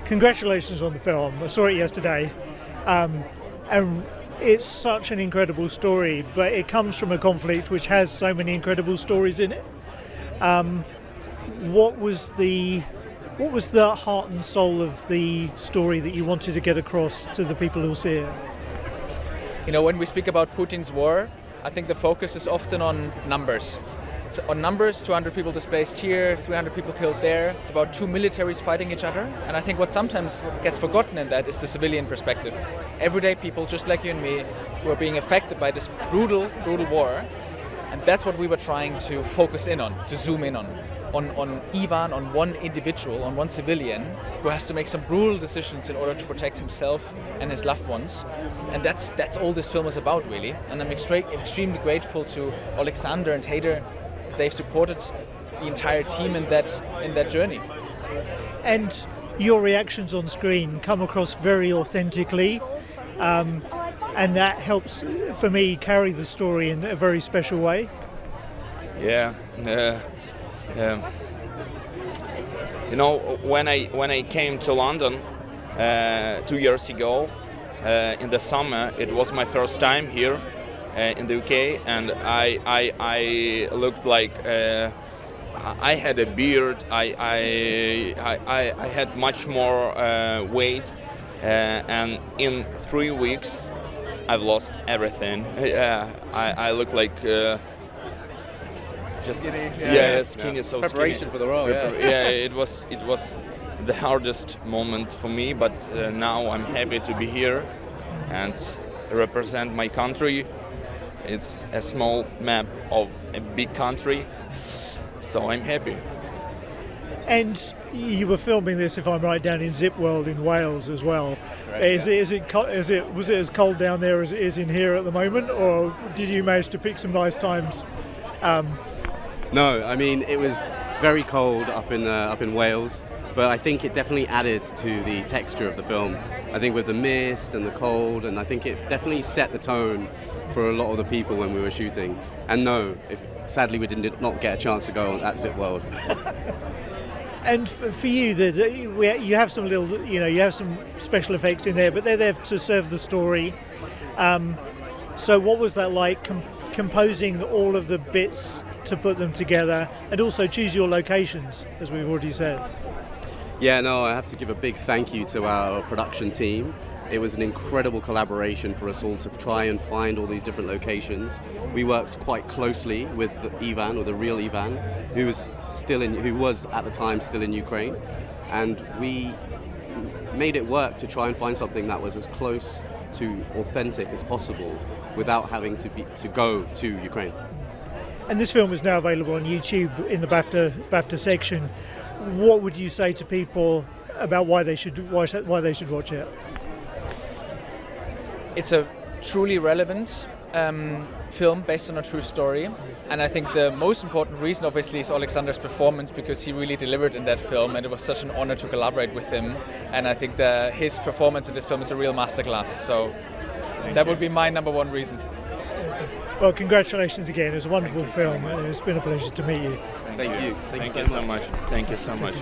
congratulations on the film. I saw it yesterday, and it's such an incredible story, but it comes from a conflict which has so many incredible stories in it. What was the heart and soul of the story that you wanted to get across to the people who see it? When we speak about Putin's war, I think the focus is often on numbers. It's on numbers, 200 people displaced here, 300 people killed there. It's about two militaries fighting each other. And I think what sometimes gets forgotten in that is the civilian perspective. Everyday people, just like you and me, who are being affected by this brutal war. And that's what we were trying to focus in on, to zoom in on Ivan, on one individual, on one civilian who has to make some brutal decisions in order to protect himself and his loved ones. And that's all this film is about, really. And I'm extremely grateful to Oleksandr and Hayder. They've supported the entire team in that journey. And your reactions on screen come across very authentically. And that helps, for me, carry the story in a very special way. Yeah. When I came to London 2 years ago, in the summer, it was my first time here in the UK, and I looked like I had a beard. I had much more weight, and in 3 weeks I've lost everything. I look like just skinny, so preparation skinny. for the role. It was the hardest moment for me, but now I'm happy to be here and represent my country. It's a small map of a big country, so I'm happy. And you were filming this, if I'm right, down in Zip World in Wales as well. Right, Was it as cold down there as it is in here at the moment, or did you manage to pick some nice times? No, I mean it was very cold up in Wales, but I think it definitely added to the texture of the film. I think with the mist and the cold, and I think it definitely set the tone for a lot of the people when we were shooting. And no, sadly we did not get a chance to go on that Zip World. And for you, you have some you have some special effects in there, but they're there to serve the story. So what was that like, composing all of the bits to put them together, and also choose your locations, as we've already said? Yeah, no, I have to give a big thank you to our production team. It was an incredible collaboration for us all to try and find all these different locations. We worked quite closely with Ivan, or the real Ivan, who was at the time still in Ukraine, and we made it work to try and find something that was as close to authentic as possible without having to go to Ukraine. And this film is now available on YouTube in the BAFTA section. What would you say to people about why they should watch it? It's a truly relevant film based on a true story, and I think the most important reason obviously is Oleksandr's performance, because he really delivered in that film, and it was such an honor to collaborate with him, and I think his performance in this film is a real masterclass, so that would be my number one reason. Well, congratulations again. It's a wonderul film, and it's been a pleasure to meet you. Thank you. Thank you so much. Thank you so much.